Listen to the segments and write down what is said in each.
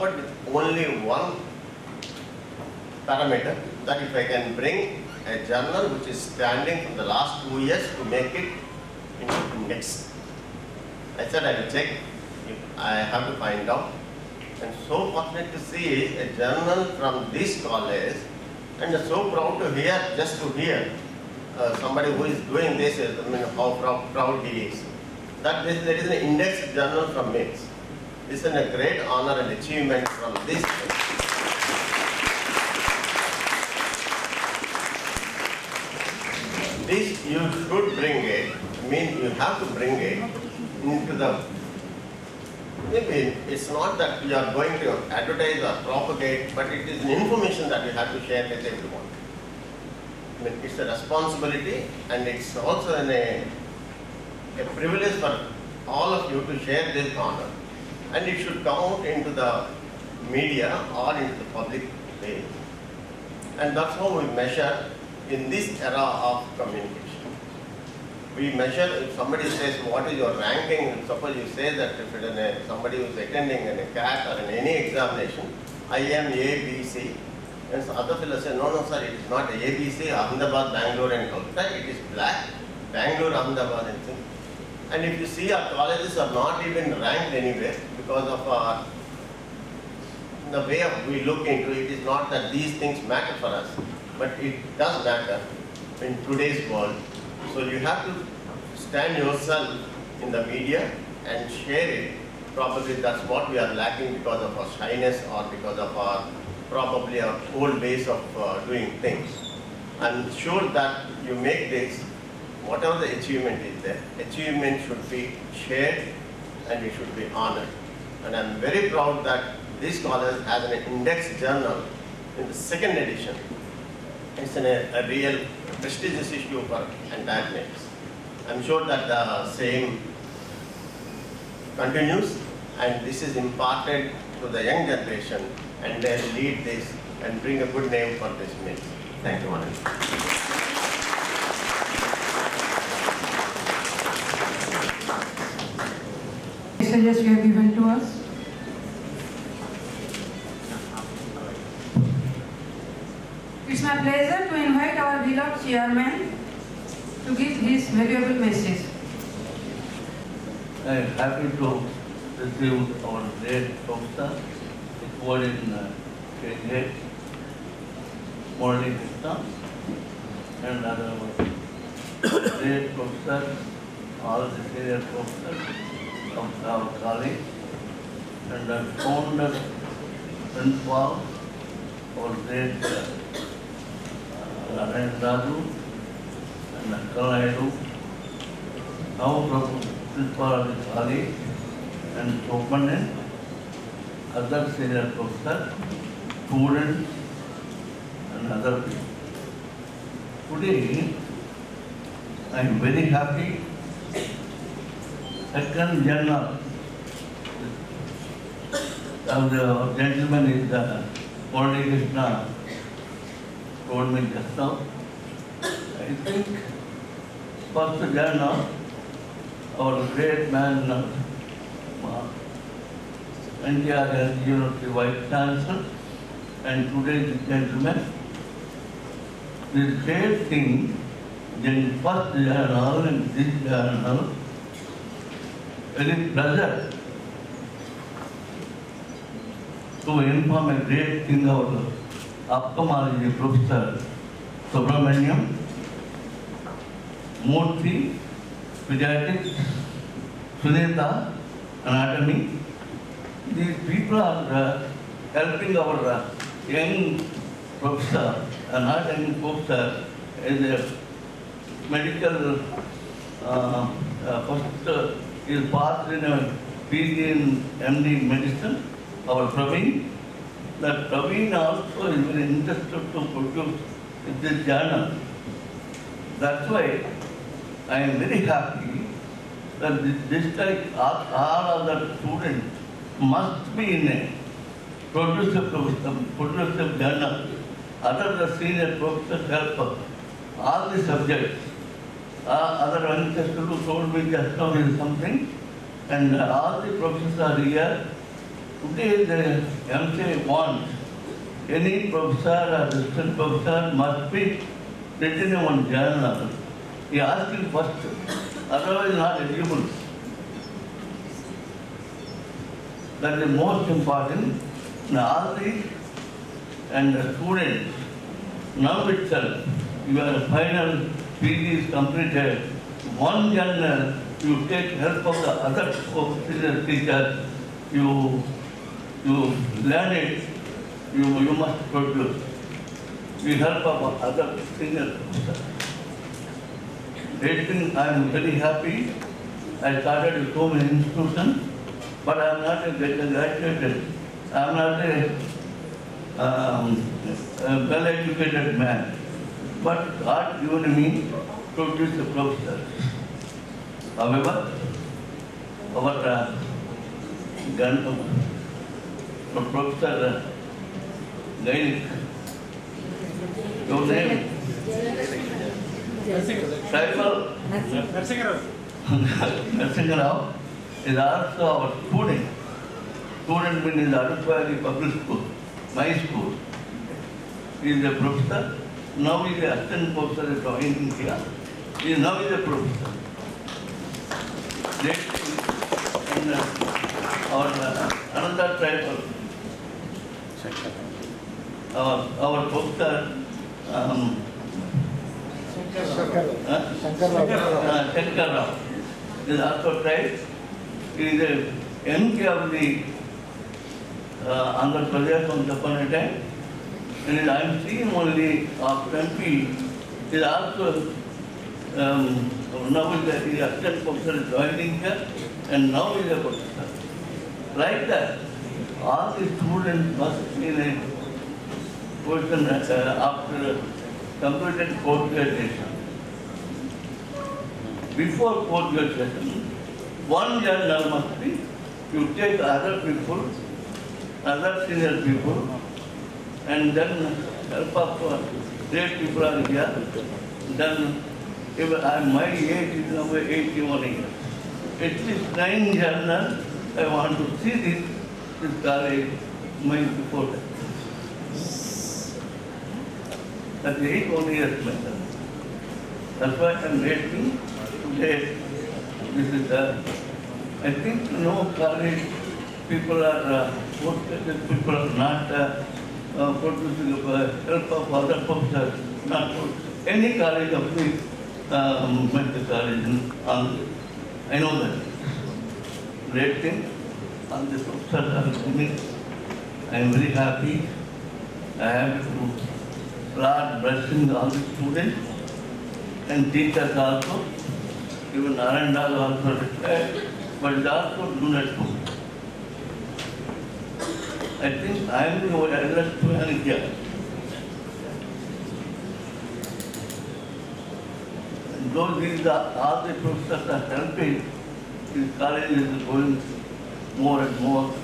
But with only one parameter, that if I can bring a journal which is standing from the last 2 years to make it into index. I said I will check if I have to find out. And so fortunate to see a journal from this college, and so proud to hear, just to hear somebody who is doing this, how proud he is. That there is an index journal from MITS. This is a great honor and achievement from this. This you should bring it, you have to bring it into the, maybe it's not that you are going to advertise or propagate, but it is an information that you have to share with everyone. It's a responsibility, and it's also a privilege for all of you to share this honor. And it should come out into the media or into the public space. And that's how we measure in this era of communication. We measure, if somebody says, what is your ranking? Suppose you say that if it is somebody who is attending a CAT or in any examination, I am A, B, C. And so other fellows say, no, sir, it is not A, B, C, Ahmedabad, Bangalore and Kolkata. It is black, Bangalore, Ahmedabad and things. And if you see, our colleges are not even ranked anywhere because of the way we look into it. Is not that these things matter for us, but it does matter in today's world. So you have to stand yourself in the media and share it. Probably that's what we are lacking because of our shyness or because of our probably our old ways of doing things. I'm sure that you make this. Whatever the achievement is there, achievement should be shared and it should be honored. And I'm very proud that this college has an index journal in the 2nd edition. It's a real prestigious issue for entire MITS. I'm sure that the same continues, and this is imparted to the young generation, and they lead this and bring a good name for this MITS. Thank you, Anand. Messages you have given to us. It's my pleasure to invite our beloved chairman to give his valuable message. I am happy to receive our great professor, who in Cambridge, Morley Krishna, and other great professors, all the senior professors of our college, and the founder, principal, our great Narayan Raju, and Kalaidu, now principal of the college, and superintendent, other senior professors, students, and other people. Today, I am very happy. Second journal of the gentleman is Morley Krishna told me just now. I think first journal, our great man, NTR University Vice Chancellor, and today's gentleman, this great thing, in first journal and this journal, very pleasure to inform a great thing about ophthalmology professor Subramaniam, Murthy, pediatrics, Sunita, anatomy. These people are helping our young professor, not young professor, as a medical first is passed in a PG in MD in medicine, our Praveen. That Praveen also is very interested to produce this journal. That's why I am very happy that this like all other students must be in a producer journal. Other the senior professors help all the subjects. Other ancestors who told me just now is something, and all the professors are here Today the MCA wants any professor or assistant professor must be written in one journal. He asked him first, otherwise not eligible. That is the most important. Now all these and the students, now itself, your final PG is completed. One journal, you take help of the other senior teachers, you learn it, you must produce. With help of other senior officers. I am very happy. I started with so many institutions, but I am not a graduated. I am not a well-educated man. But God given me to produce the professors. However, our Professor Gail, your name? Tribal Narsingarao is also our student. Student means Adupari Public School, my school. He is a professor. Now he is an assistant professor in India. He is now a professor. And our another tribal, our professor Shankar Rao is also tried. He is a MK of the Andhra Pradesh on the point time. And I am seeing only of MP is also now is the assistant professor joining here and now is a professor. Like that, all the students must be in a position after completed post-graduation. Before post-graduation, one journal must be, you take other people, other senior people, and then help of great people are here. Then, if my age is now 81 years, at least 9 journals, I want to see this college my before that. That's 8 only years matter. That's why I am waiting today. This is I think no college people are people are not producing help of other professors, not any college of the medical college in Andhra. I know that. Rating on the professors are coming. I am very happy. I have to start blessing all the students and teachers also. Even Narendra also retired, but they also do not do. I think I am the eldest man here. And though these are all the professors are helping, this college is going more and more.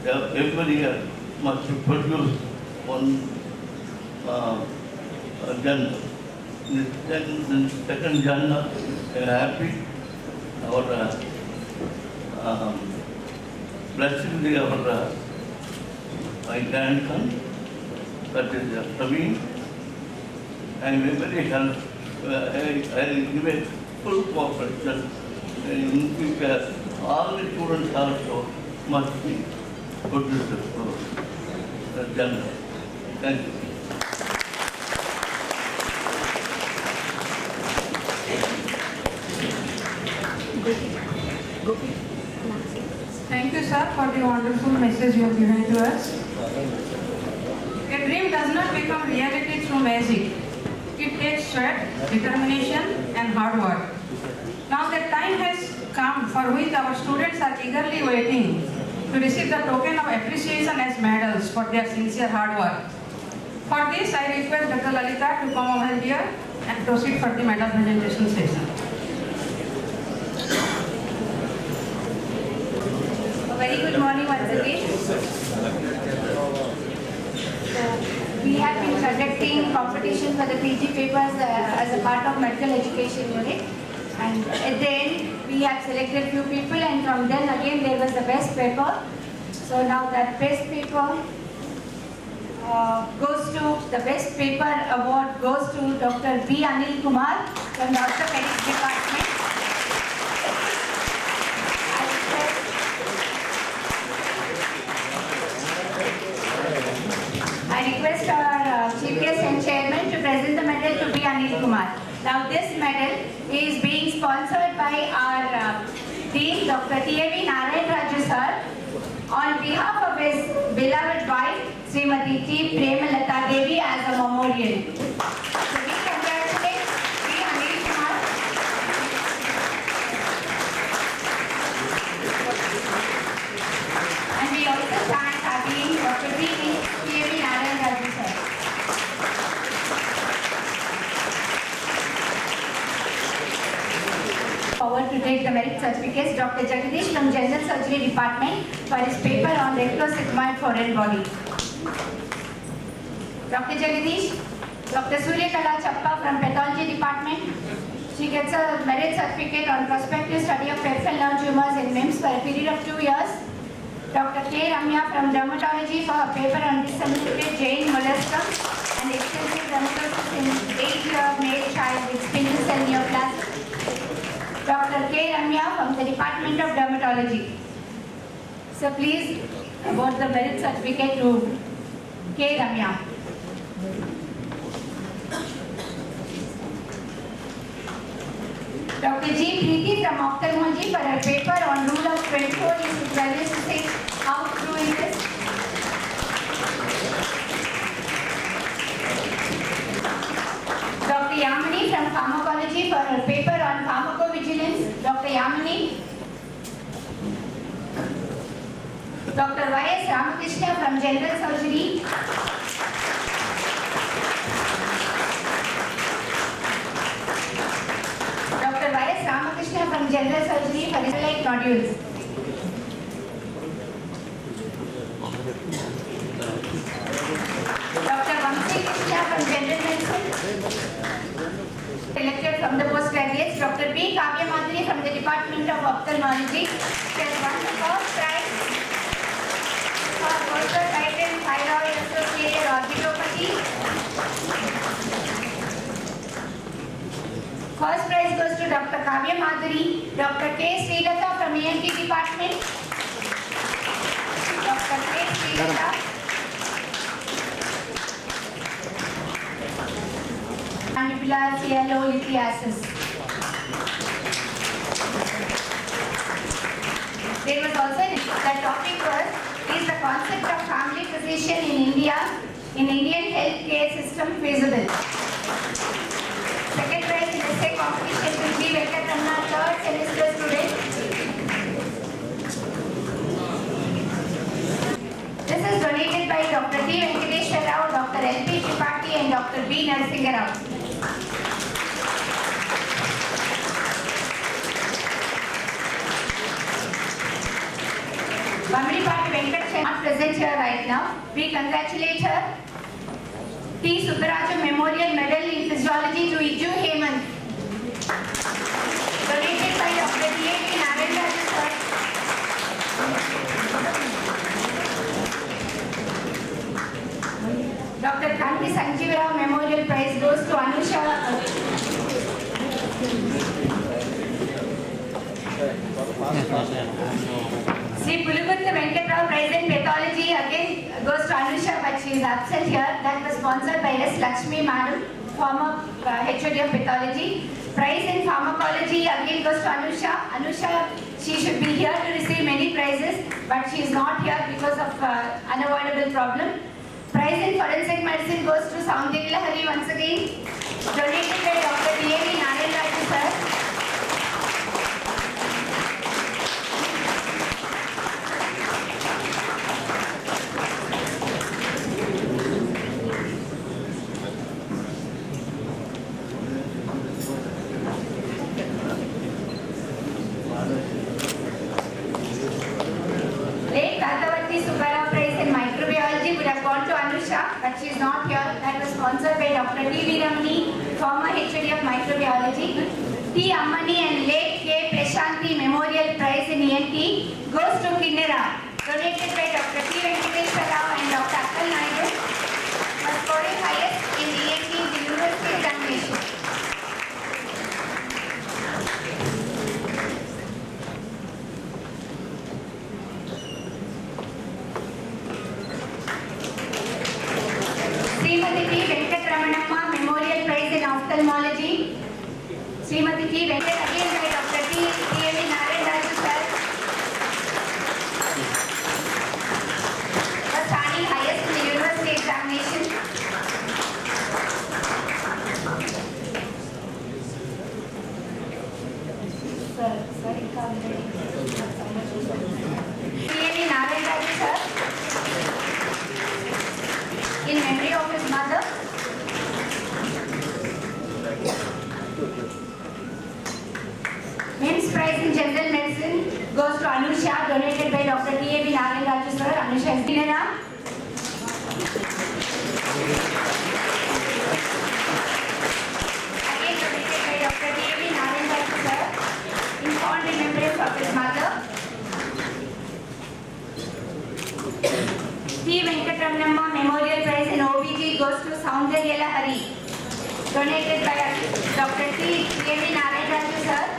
Every year must produce one journal. The second journal, I am happy. Our blessing my grandson, that is Praveen. I am very helpful. I give a full cooperation. In future, all the students also must be produced for the journal. Thank you. Thank you, sir, for the wonderful message you have given to us. A dream does not become reality through magic. It takes sweat, determination, and hard work. Now the time has come for which our students are eagerly waiting to receive the token of appreciation as medals for their sincere hard work. For this, I request Dr. Lalita to come over here and proceed for the medal presentation session. Very good morning once again. We have been conducting competition for the PG papers as a part of medical education unit. And at the end, we have selected few people, and from then again there was the best paper. So now that best paper the best paper award goes to Dr. B. Anil Kumar from the Orthopedics Department. I request our Chief Guest and Chairman to present the medal to B. Anil Kumar. Now this medal is being sponsored by our Dean Dr. T.A.V. Narayan Raju sir on behalf of his beloved wife Srimati T. Premalata Devi as a memorial. So we congratulate B. Anil Kumar. And we also thank our Dean Dr. T.A.V. Narayan Raju sir. Forward to take the merit certificates, Dr. Jagadish from General Surgery Department for his paper on rectosigmoid foreign body. Dr. Jagadish, Dr. Surya Kala Chappa from Pathology Department. She gets a merit certificate on prospective study of peripheral nerve tumors in MIMS for a period of 2 years. Dr. K. Ramya from Dermatology for her paper on disseminated Jane molluscum and extensive dermatosis in 8-year male child with spindle cell neoplasm. Dr. K. Ramya from the Department of Dermatology. So please award the merit certificate to K. Ramya. Dr. G. Preeti from Ophthalmology for her paper on rule of 24 is values to say how true it is. Dr. Yamini from Pharmacology for her paper on pharmacovigilance. Dr. Yamini. Dr. Y.S. Ramakrishna from General Surgery. Dr. Y.S. Ramakrishna from General Surgery for his like nodules. Dr. Vamsi Krishna from General Medicine. Elected from the postgraduates. Dr. B. Kavya Madhuri from the Department of Ophthalmology. She has won the first prize for postgraduate thyroid associated orbitopathy. First prize goes to Dr. Kavya Madhuri, Dr. K. Srilata from ENT Department, Dr. K. Srilata, mandibular CLO lithiasis. There was also the topic is the concept of family physician in India, in Indian healthcare system feasible. Second prize in essay competition will be Venkatramanna, third semester student. This is donated by Dr. D. Venkateshwar Rao, Dr. L.P. Tripathi and Dr. B. Narasimha Rao. Bamripati Venkat not present here right now. We congratulate her. T. Subbaraju Memorial Medal in Physiology to Iju Hemant. Donated by Dr. D.A.V. Narayan Raju sir. Dr. Kanti Sanjeev Rao Memorial Prize goes to Anusha. Sri Puluguttu Venkat Rao Prize in Pathology again goes to Anusha, but she is absent here. That was sponsored by S. Lakshmi Madam, former HOD of Pathology. Prize in Pharmacology again goes to Anusha. Anusha, she should be here to receive many prizes, but she is not here because of unavoidable problem. Prize in Forensic Medicine goes to Soundarya Hari once again. Donated by Dr. D.A.V. Narayan Raju sir. But she is not here. That was sponsored by Dr. T.V. Ramani, former HOD of Microbiology. T. Ammani and late K. Prashanti Memorial Prize in ENT goes to Kinnera. donated by Dr. T. Venkateswara Rao and Dr. Akkal Naidu, for scoring highest in EAT in the university examination. Srimati T. Venkatramanamma Memorial Prize in Ophthalmology. Srimati T. Venkat again by Dr. T. A.V. Narayan Raju sir. For standing highest in the university examination. A.V. Narayan Raju sir. In memory of his mother. Men's prize in general medicine goes to Anusha, donated by Dr. T.A.B. Narayan Raju sir. Anusha is winner. Again donated by Dr. T.A.B. Narayan Raju sir, in fond remembrance of his mother. T. Venkatramanamma Memorial Prize in OBG goes to Soundaryala Hari, donated by Dr. T. A.V. Narayan Raju sir.